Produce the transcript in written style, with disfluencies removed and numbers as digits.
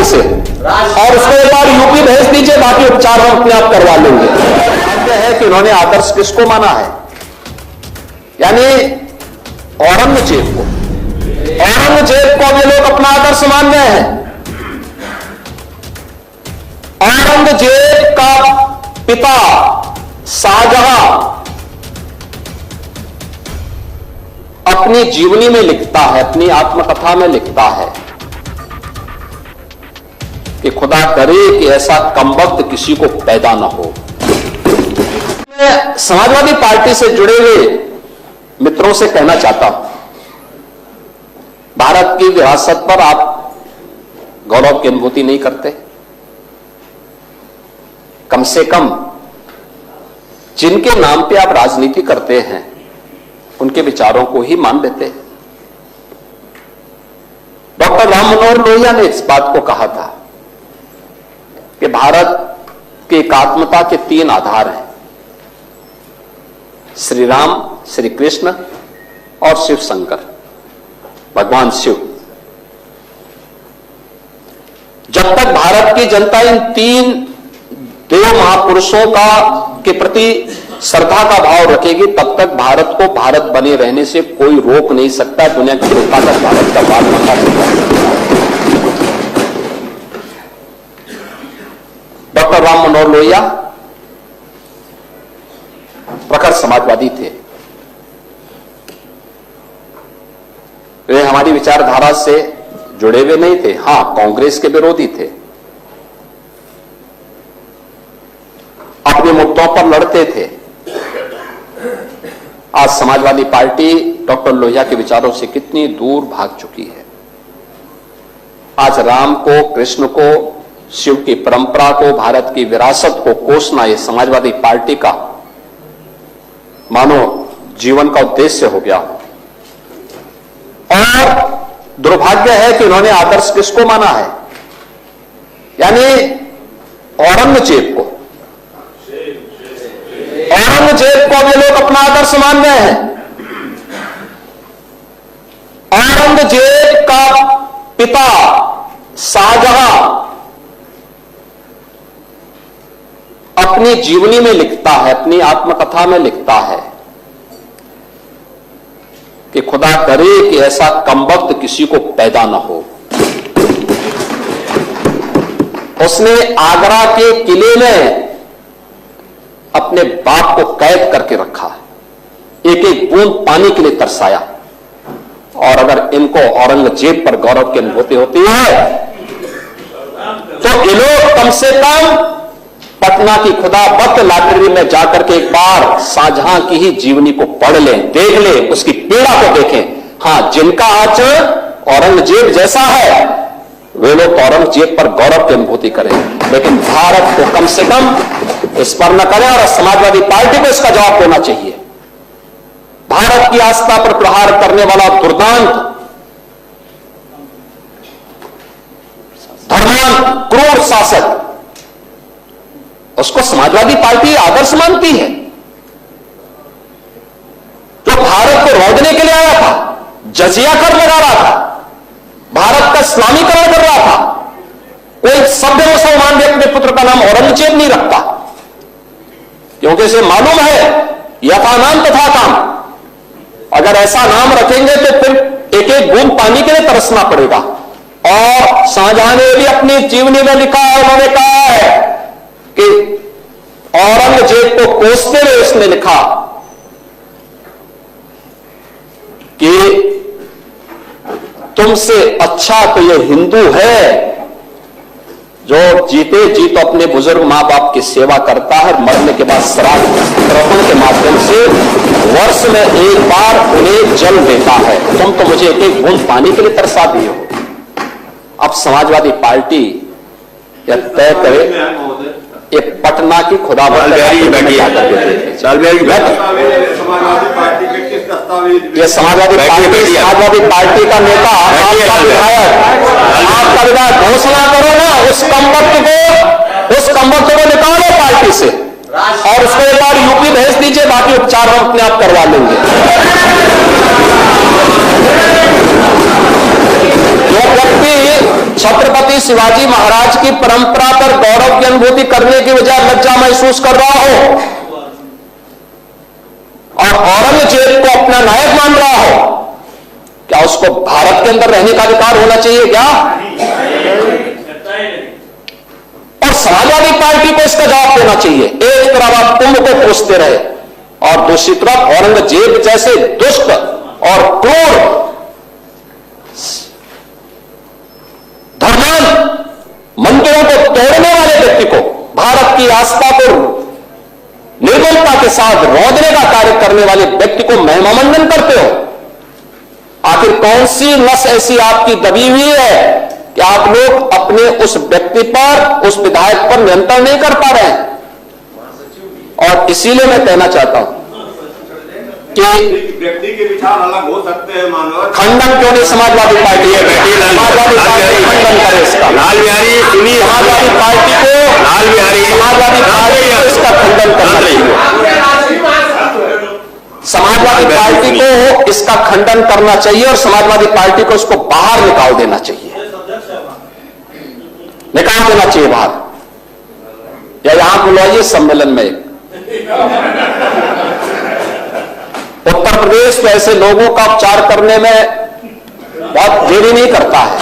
से, और उसको एक बार यूपी भेज दीजिए, बाकी उपचार हम अपने आप करवा लेंगे। दुर्भाग्य है कि उन्होंने आदर्श किसको माना है, यानी औरंगजेब को। औरंगजेब को ये लोग अपना आदर्श मान रहे हैं। औरंगजेब का पिता शाहजहां अपनी जीवनी में लिखता है, अपनी आत्मकथा में लिखता है कि खुदा करे कि ऐसा कमबख्त किसी को पैदा ना हो। मैं समाजवादी पार्टी से जुड़े हुए मित्रों से कहना चाहता हूं, भारत की विरासत पर आप गौरव की अनुभूति नहीं करते? कम से कम जिनके नाम पे आप राजनीति करते हैं उनके विचारों को ही मान लेते। डॉक्टर राम मनोहर लोहिया ने इस बात को कहा था कि भारत की एकात्मता के 3 आधार हैं, श्री राम, श्री कृष्ण और शिव शंकर, भगवान शिव। जब तक भारत की जनता इन 3 देव महापुरुषों के प्रति श्रद्धा का भाव रखेगी, तब तक भारत को भारत बने रहने से कोई रोक नहीं सकता। दुनिया की कोई ताकत भारत का बात नहीं कर सकता। डॉक्टर राम मनोहर लोहिया प्रखर समाजवादी थे। वे हमारी विचारधारा से जुड़े हुए नहीं थे, हां कांग्रेस के विरोधी थे, अपने मुद्दों पर लड़ते थे। आज समाजवादी पार्टी डॉक्टर लोहिया के विचारों से कितनी दूर भाग चुकी है। आज राम को, कृष्ण को, शिव की परंपरा को, भारत की विरासत को कोसना ये समाजवादी पार्टी का मानो जीवन का उद्देश्य हो गया। और दुर्भाग्य है कि उन्होंने आदर्श किसको माना है, यानी औरंगजेब को। औरंगजेब को ये लोग अपना आदर्श मान रहे हैं। औरंगजेब का पिता शाहजहां अपनी जीवनी में लिखता है, अपनी आत्मकथा में लिखता है कि खुदा करे कि ऐसा कमबख्त किसी को पैदा ना हो। उसने आगरा के किले में अपने बाप को कैद करके रखा, एक एक बूंद पानी के लिए तरसाया। और अगर इनको औरंगजेब पर गौरव की अनुभूति होती है तो ये लोग कम से कम पटना की खुदाबख्त लाइब्रेरी में जाकर के एक बार शाहजहां की ही जीवनी को पढ़ लें, देख लें, उसकी पीड़ा को देखें। हां, जिनका आज औरंगजेब जैसा है वे लोग औरंगजेब पर गौरव की अनुभूति करें, लेकिन भारत को कम से कम इस पर न करें। और समाजवादी पार्टी को इसका जवाब देना चाहिए। भारत की आस्था पर प्रहार करने वाला दुर्दांत, धर्मांत, क्रूर शासक, उसको समाजवादी पार्टी आदर्श मानती है। जो भारत को रौंदने के लिए आया था, जजिया कर लगा रहा था, भारत का इस्लामीकरण कर रहा था, कोई सभ्य मुसलमान व्यक्ति पुत्र का नाम औरंगजेब नहीं रखता, क्योंकि इसे मालूम है यथा नाम तथा काम। अगर ऐसा नाम रखेंगे तो फिर एक एक बूंद पानी के लिए तरसना पड़ेगा। और शाहजहां ने भी अपनी जीवनी में लिखा है, उन्होंने कहा है कि औरंगजेब को कोसते हुए उसने लिखा कि तुमसे अच्छा तो ये हिंदू है जो जीते जी तो अपने बुजुर्ग मां बाप की सेवा करता है, मरने के बाद श्राद्ध तर्पण के माध्यम से वर्ष में एक बार उन्हें जल देता है। तुम तो मुझे एक एक बूंद पानी के लिए तरसा दिए हो। अब समाजवादी पार्टी यह तय करे, ये पटना की खुदाबख्त ये समाजवादी पार्टी का नेता, आपका विधायक घोषणा करो ना, उस कमबख्त को निकालो पार्टी से और उसको एक बार यूपी भेज दीजिए, बाकी उपचार हम अपने आप करवा लेंगे। जो व्यक्ति छत्रपति शिवाजी महाराज की परंपरा पर गौरव की अनुभूति करने की बजाय लज्जा महसूस कर रहा हो और औरंगजेब को अपना नायक मान रहा हो, क्या उसको भारत के अंदर रहने का अधिकार होना चाहिए क्या? और समाजवादी पार्टी को इसका जवाब देना चाहिए। एक तरफ आप कुंभ को कोसते रहे और दूसरी तरफ औरंगजेब जैसे दुष्ट और क्रूर धर्मान मंदिरों को तोड़ने वाले व्यक्ति को, भारत की आस्था को निर्मलता के साथ रौंदने का कार्य करने वाले व्यक्ति को महिमामंडन करते हो। आखिर कौन सी नस ऐसी आपकी दबी हुई है कि आप लोग अपने उस व्यक्ति पर, उस विधायक पर नियंत्रण नहीं कर पा रहे हैं? और इसीलिए मैं कहना चाहता हूं कि व्यक्ति के विचार अलग हो सकते हैं, मानव खंडन क्यों नहीं समाजवादी पार्टी है? समाजवादी पार्टी खंडन करे इसका। लाल बिहारी सुनिए, समाजवादी पार्टी को, लाल बिहारी समाजवादी पार्टी को इसका खंडन करना चाहिए। समाजवादी पार्टी को इसका खंडन करना चाहिए और समाजवादी पार्टी को इसको बाहर निकाल देना चाहिए, निकाल देना चाहिए बाहर, या यहां बुलाइए सम्मेलन में। उत्तर प्रदेश तो ऐसे लोगों का उपचार करने में बहुत देरी नहीं करता है।